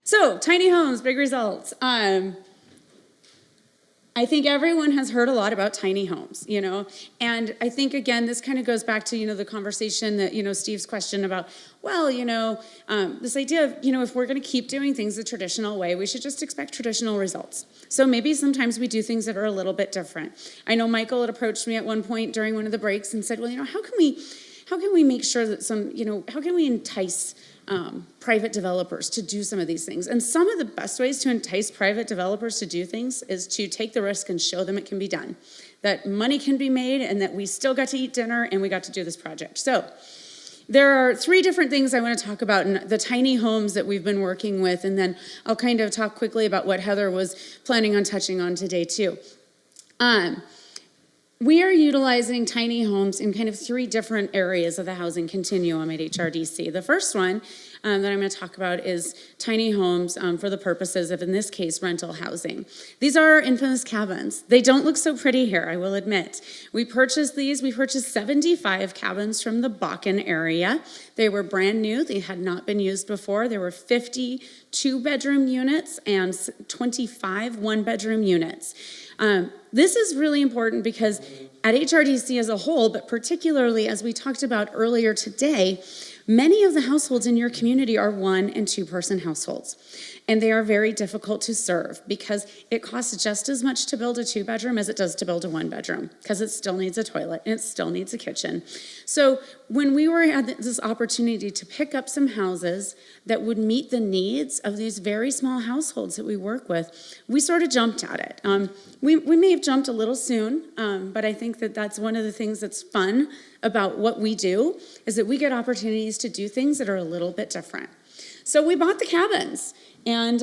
So, tiny homes, big results. I think everyone has heard a lot about tiny homes, and I think, again, this kind of goes back to, the conversation that, Steve's question about, well, this idea of, if we're going to keep doing things the traditional way, we should just expect traditional results. So maybe sometimes we do things that are a little bit different. I know Michael had approached me at one point during one of the breaks and said, well, how can we make sure that how can we entice private developers to do some of these things? And some of the best ways to entice private developers to do things is to take the risk and show them it can be done, that money can be made and that we still got to eat dinner and we got to do this project. So there are 3 different things I want to talk about in the tiny homes that we've been working with, and then I'll kind of talk quickly about what Heather was planning on touching on today too. We are utilizing tiny homes in kind of 3 different areas of the housing continuum at HRDC. The first one that I'm going to talk about is tiny homes for the purposes of, in this case, rental housing. These are our infamous cabins. They don't look so pretty here, I will admit. We purchased 75 cabins from the Bakken area. They were brand new. They had not been used before. There were 50 2-bedroom units and 25 1-bedroom units. This is really important because at HRDC as a whole, but particularly as we talked about earlier today, many of the households in your community are 1- and 2-person households. And they are very difficult to serve because it costs just as much to build a 2-bedroom as it does to build a 1-bedroom, because it still needs a toilet and it still needs a kitchen. So when we had this opportunity to pick up some houses that would meet the needs of these very small households that we work with, we sort of jumped at it. We may have jumped a little soon, but I think that that's one of the things that's fun about what we do, is that we get opportunities to do things that are a little bit different. So we bought the cabins, and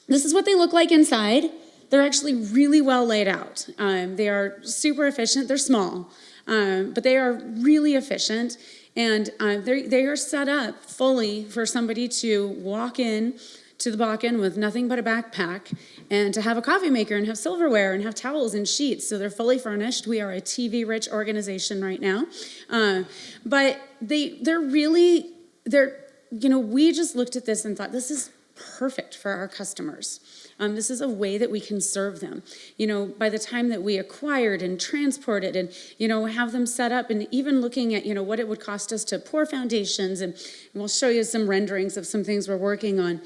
this is what they look like inside. They're actually really well laid out. They are super efficient. They're small, but they are really efficient, and they are set up fully for somebody to walk in to the Bakken with nothing but a backpack and to have a coffee maker and have silverware and have towels and sheets. So they're fully furnished. We are a TV-rich organization right now. But we just looked at this and thought, this is perfect for our customers. This is a way that we can serve them. By the time that we acquired and transported and, have them set up, and even looking at, what it would cost us to pour foundations, and we'll show you some renderings of some things we're working on.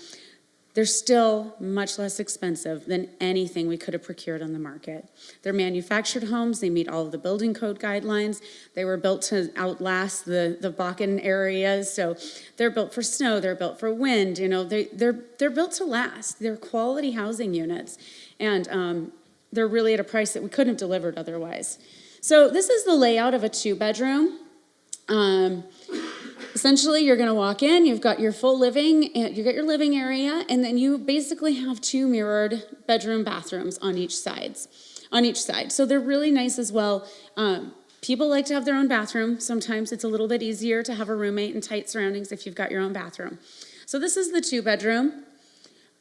They're still much less expensive than anything we could have procured on the market. They're manufactured homes. They meet all of the building code guidelines. They were built to outlast the Bakken areas. So they're built for snow. They're built for wind. They're built to last. They're quality housing units. And they're really at a price that we couldn't have delivered otherwise. So this is the layout of a 2-bedroom. Essentially, you're going to walk in, you've got your full living, you got your living area, and then you basically have 2 mirrored bedroom bathrooms on each side. So they're really nice as well. People like to have their own bathroom. Sometimes it's a little bit easier to have a roommate in tight surroundings if you've got your own bathroom. So this is the 2-bedroom.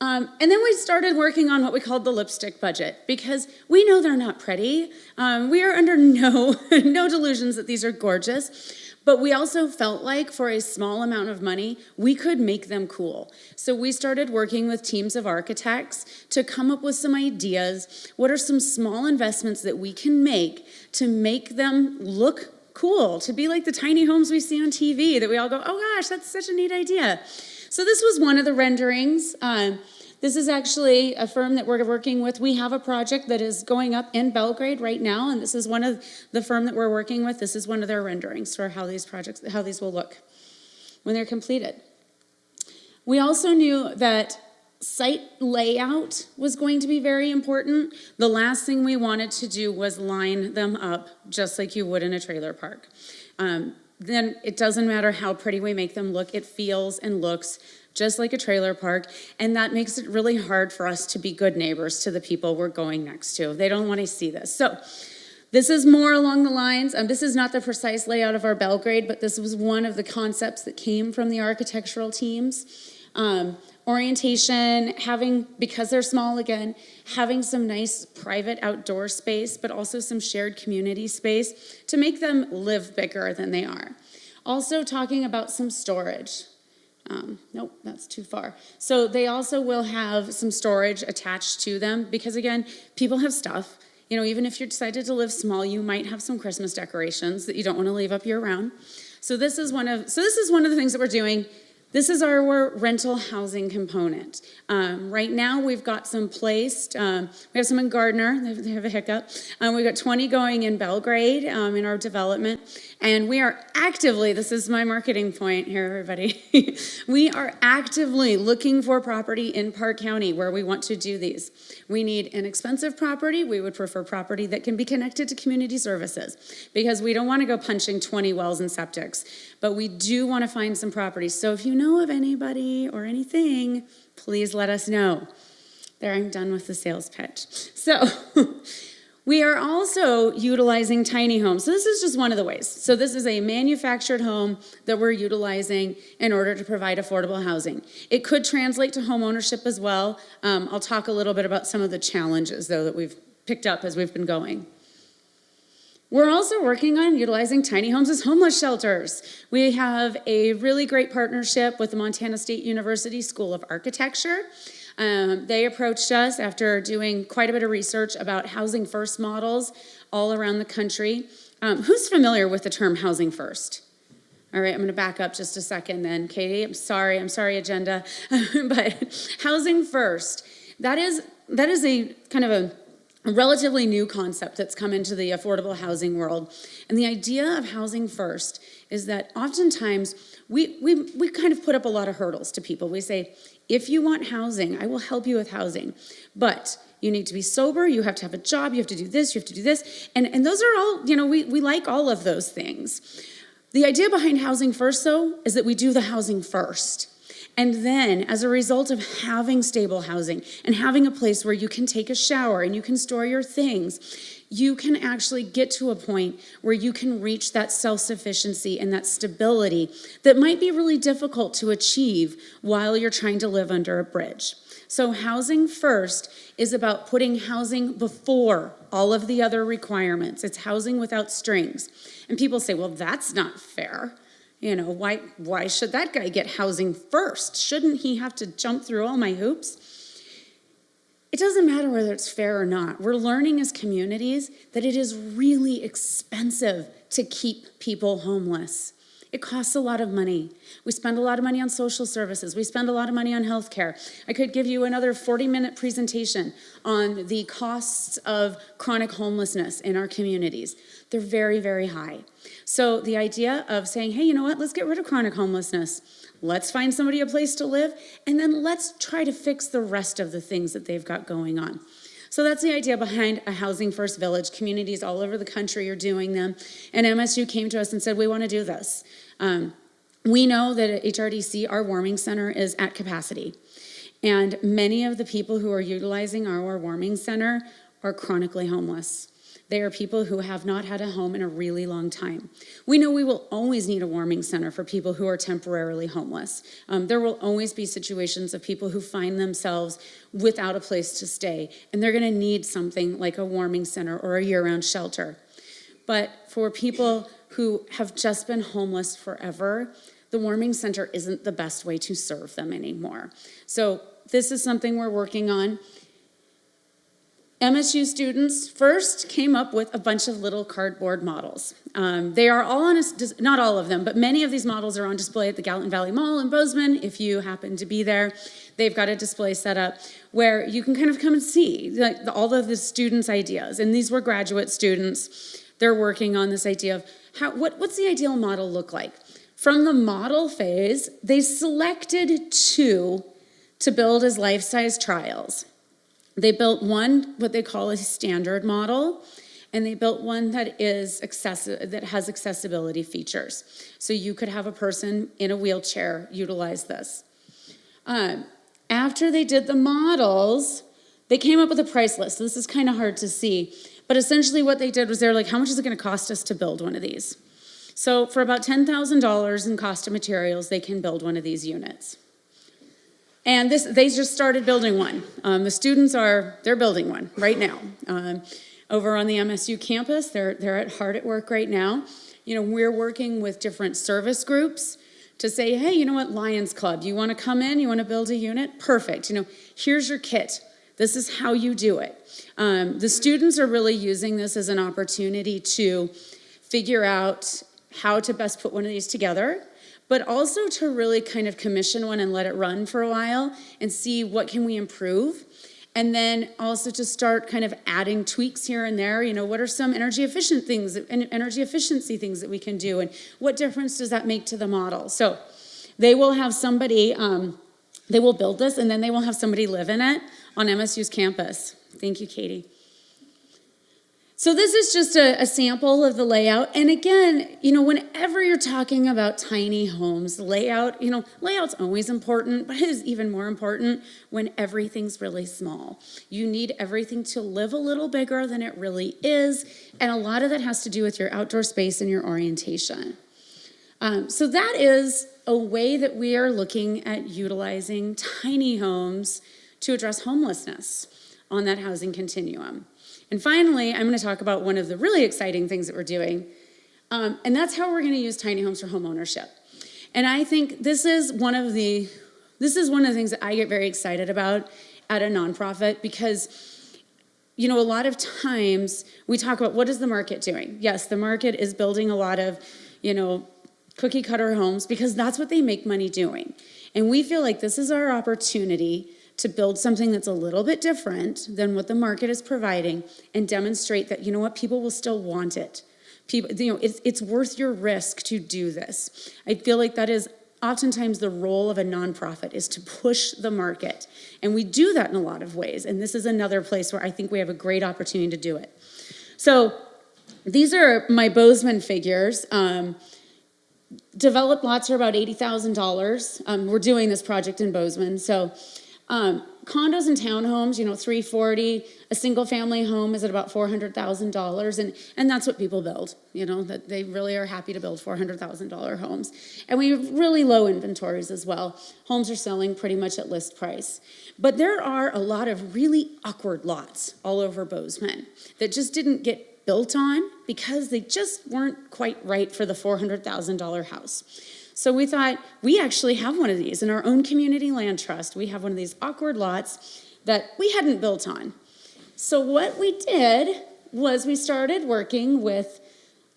And then we started working on what we called the lipstick budget, because we know they're not pretty. We are under no delusions that these are gorgeous. But we also felt like for a small amount of money, we could make them cool. So we started working with teams of architects to come up with some ideas. What are some small investments that we can make to make them look cool, to be like the tiny homes we see on TV that we all go, oh gosh, that's such a neat idea. So this was one of the renderings. This is actually a firm that we're working with. We have a project that is going up in Belgrade right now, and this is one of the firm that we're working with. This is one of their renderings for how these will look when they're completed. We also knew that site layout was going to be very important. The last thing we wanted to do was line them up just like you would in a trailer park. Then it doesn't matter how pretty we make them look. It feels and looks just like a trailer park, and that makes it really hard for us to be good neighbors to the people we're going next to. They don't want to see this. So this is more along the lines, this is not the precise layout of our Belgrade, but this was one of the concepts that came from the architectural teams. Orientation, because they're small again, having some nice private outdoor space, but also some shared community space to make them live bigger than they are. Also talking about some storage. Nope, that's too far. So they also will have some storage attached to them because, again, people have stuff. You know, even if you decided to live small, you might have some Christmas decorations that you don't want to leave up year round. So this is one of the things that we're doing. This is our rental housing component. Right now, we've got some placed. We have some in Gardner. They have a hiccup. We've got 20 going in Belgrade in our development. And we are actively, this is my marketing point here, everybody. We are actively looking for property in Park County where we want to do these. We need inexpensive property. We would prefer property that can be connected to community services because we don't want to go punching 20 wells and septics, but we do want to find some properties. So if you know of anybody or anything, please let us know. There, I'm done with the sales pitch. So we are also utilizing tiny homes. So this is just one of the ways. So this is a manufactured home that we're utilizing in order to provide affordable housing. It could translate to home ownership as well. I'll talk a little bit about some of the challenges, though, that we've picked up as we've been going. We're also working on utilizing tiny homes as homeless shelters. We have a really great partnership with the Montana State University School of Architecture. They approached us after doing quite a bit of research about housing first models all around the country. Who's familiar with the term housing first? All right, I'm going to back up just a second then, Katie. I'm sorry, agenda. But housing first, that is a kind of a relatively new concept that's come into the affordable housing world. And the idea of housing first is that oftentimes we kind of put up a lot of hurdles to people. We say, if you want housing, I will help you with housing, but you need to be sober, you have to have a job, you have to do this, you have to do this. And those are all, you know, we like all of those things. The idea behind housing first, though, is that we do the housing first. And then, as a result of having stable housing and having a place where you can take a shower and you can store your things, you can actually get to a point where you can reach that self-sufficiency and that stability that might be really difficult to achieve while you're trying to live under a bridge. So housing first is about putting housing before all of the other requirements. It's housing without strings. And people say, well, that's not fair. You know, why should that guy get housing first? Shouldn't he have to jump through all my hoops? It doesn't matter whether it's fair or not. We're learning as communities that it is really expensive to keep people homeless. It costs a lot of money. We spend a lot of money on social services. We spend a lot of money on healthcare. I could give you another 40-minute presentation on the costs of chronic homelessness in our communities. They're very, very high. So the idea of saying, hey, you know what, let's get rid of chronic homelessness. Let's find somebody a place to live, and then let's try to fix the rest of the things that they've got going on. So that's the idea behind a Housing First Village. Communities all over the country are doing them. And MSU came to us and said, we want to do this. We know that at HRDC, our warming center is at capacity. And many of the people who are utilizing our warming center are chronically homeless. They are people who have not had a home in a really long time. We know we will always need a warming center for people who are temporarily homeless. There will always be situations of people who find themselves without a place to stay, and they're going to need something like a warming center or a year-round shelter. But for people who have just been homeless forever, the warming center isn't the best way to serve them anymore. So this is something we're working on. MSU students first came up with a bunch of little cardboard models. They are all on, not all of them, but many of these models are on display at the Gallatin Valley Mall in Bozeman. If you happen to be there, they've got a display set up where you can kind of come and see all of the students' ideas. And these were graduate students. They're working on this idea of what's the ideal model look like? From the model phase, they selected two to build as life-size trials. They built one, what they call a standard model, and they built one that has accessibility features. So you could have a person in a wheelchair utilize this. After they did the models, they came up with a price list. This is kind of hard to see, but essentially what they did was they're like, how much is it going to cost us to build one of these? So for about $10,000 in cost of materials, they can build one of these units. And they just started building one. The students they're building one right now. Over on the MSU campus, they're hard at work right now. You know, we're working with different service groups to say, hey, you know what, Lions Club, you want to come in, you want to build a unit? Perfect. Here's your kit. This is how you do it. The students are really using this as an opportunity to figure out how to best put one of these together, but also to really kind of commission one and let it run for a while and see what can we improve. And then also to start kind of adding tweaks here and there. What are some energy efficiency things that we can do, and what difference does that make to the model? So they will have somebody, they will build this, and then they will have somebody live in it on MSU's campus. Thank you, Katie. So this is just a sample of the layout. And again, whenever you're talking about tiny homes, layout's always important, but it is even more important when everything's really small. You need everything to live a little bigger than it really is. And a lot of that has to do with your outdoor space and your orientation. So that is a way that we are looking at utilizing tiny homes to address homelessness on that housing continuum. And finally, I'm going to talk about one of the really exciting things that we're doing, and that's how we're going to use tiny homes for home ownership. And I think this is one of the things that I get very excited about at a nonprofit, because a lot of times we talk about what is the market doing. Yes, the market is building a lot of cookie cutter homes because that's what they make money doing. And we feel like this is our opportunity to build something that's a little bit different than what the market is providing and demonstrate that, people will still want it. People, it's worth your risk to do this. I feel like that is oftentimes the role of a nonprofit, is to push the market. And we do that in a lot of ways. And this is another place where I think we have a great opportunity to do it. So these are my Bozeman figures. Developed lots are about $80,000. We're doing this project in Bozeman. So condos and townhomes, $340,000. A single family home is at about $400,000, and that's what people build. That they really are happy to build $400,000 homes. And we have really low inventories as well. Homes are selling pretty much at list price. But there are a lot of really awkward lots all over Bozeman that just didn't get built on because they just weren't quite right for the $400,000 house. So we thought, we actually have one of these in our own community land trust. We have one of these awkward lots that we hadn't built on. So what we did was we started working with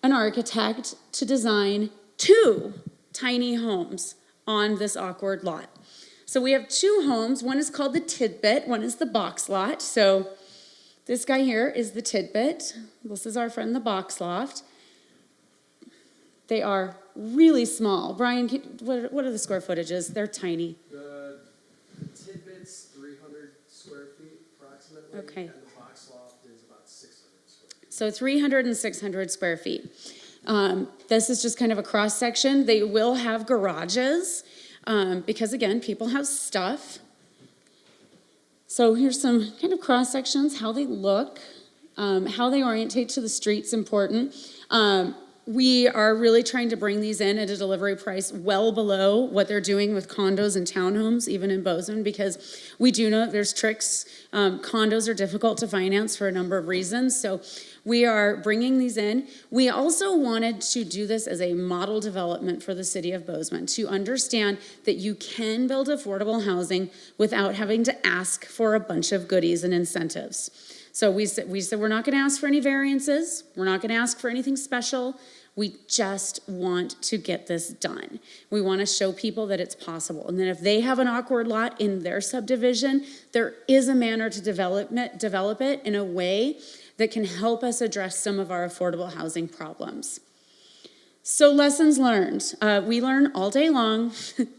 an architect to design 2 tiny homes on this awkward lot. So we have 2 homes. One is called the Tidbit, one is the box lot. So this guy here is the Tidbit. This is our friend, the box loft. They are really small. Brian, what are the square footages? They're tiny. The Tidbit's 300 square feet approximately, okay. And the box loft is about 600 square feet. So 300 and 600 square feet. This is just kind of a cross section. They will have garages because, again, people have stuff. So here's some kind of cross sections, how they look, how they orientate to the street's important. We are really trying to bring these in at a delivery price well below what they're doing with condos and townhomes, even in Bozeman, because we do know that there's tricks. Condos are difficult to finance for a number of reasons, so we are bringing these in. We also wanted to do this as a model development for the city of Bozeman, to understand that you can build affordable housing without having to ask for a bunch of goodies and incentives. So we said we're not going to ask for any variances. We're not going to ask for anything special. We just want to get this done. We want to show people that it's possible. And then if they have an awkward lot in their subdivision, there is a manner to develop it in a way that can help us address some of our affordable housing problems. So lessons learned. We learn all day long,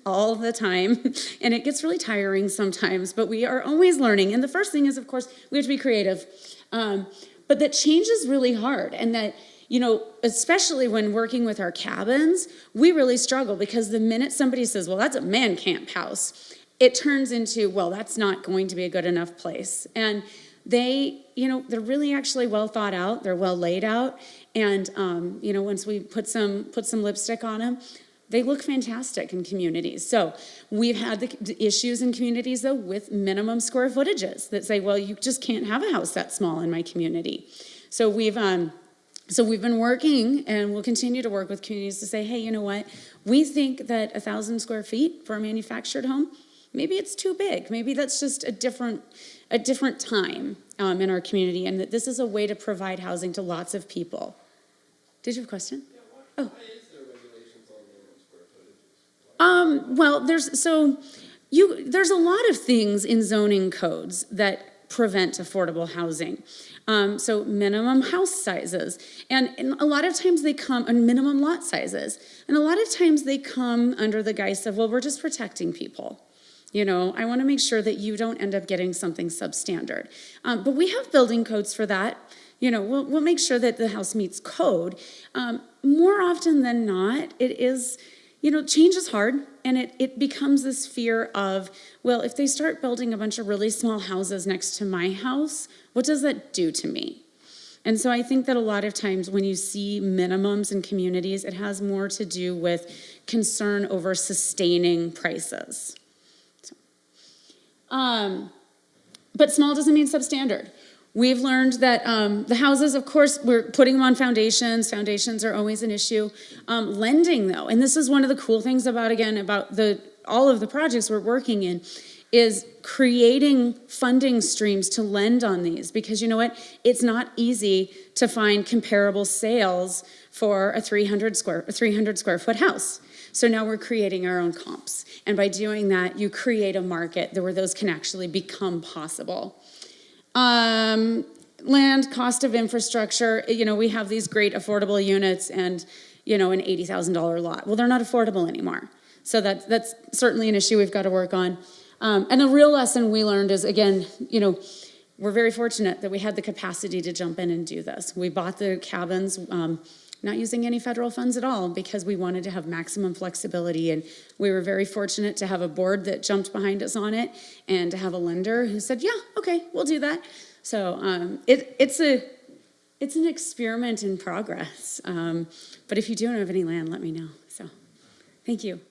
all the time, and it gets really tiring sometimes, but we are always learning. And the first thing is, of course, we have to be creative. But that change is really hard, and that, especially when working with our cabins, we really struggle because the minute somebody says, well, that's a man camp house, it turns into, well, that's not going to be a good enough place. And they're really actually well thought out, they're well laid out, and once we put some lipstick on them, they look fantastic in communities. So we've had the issues in communities, though, with minimum square footages that say, well, you just can't have a house that small in my community. So we've So we've been working, and we'll continue to work with communities to say, hey, you know what? We think that 1,000 square feet for a manufactured home, maybe it's too big. Maybe that's just a different time in our community, and that this is a way to provide housing to lots of people. Did you have a question? Yeah, why is there regulations on minimum square footages? Well, there's a lot of things in zoning codes that prevent affordable housing. So minimum house sizes, and a lot of times they come on minimum lot sizes, and a lot of times they come under the guise of, well, we're just protecting people. You know, I want to make sure that you don't end up getting something substandard. But we have building codes for that. You know, we'll make sure that the house meets code. More often than not, it is, you know, change is hard, and it becomes this fear of, well, if they start building a bunch of really small houses next to my house, what does that do to me? And so I think that a lot of times when you see minimums in communities, it has more to do with concern over sustaining prices. But small doesn't mean substandard. We've learned that the houses, of course, we're putting them on foundations. Foundations are always an issue. Lending, though, and this is one of the cool things about all of the projects we're working in, is creating funding streams to lend on these. Because you know what? It's not easy to find comparable sales for a 300 square foot house. So now we're creating our own comps. And by doing that, you create a market where those can actually become possible. Land, cost of infrastructure, you know, we have these great affordable units and, you know, an $80,000 lot. Well, they're not affordable anymore. So that's certainly an issue we've got to work on. And the real lesson we learned is, again, you know, we're very fortunate that we had the capacity to jump in and do this. We bought the cabins, not using any federal funds at all, because we wanted to have maximum flexibility, and we were very fortunate to have a board that jumped behind us on it, and to have a lender who said, yeah, okay, we'll do that. So it's an experiment in progress, but if you don't have any land, let me know. So thank you.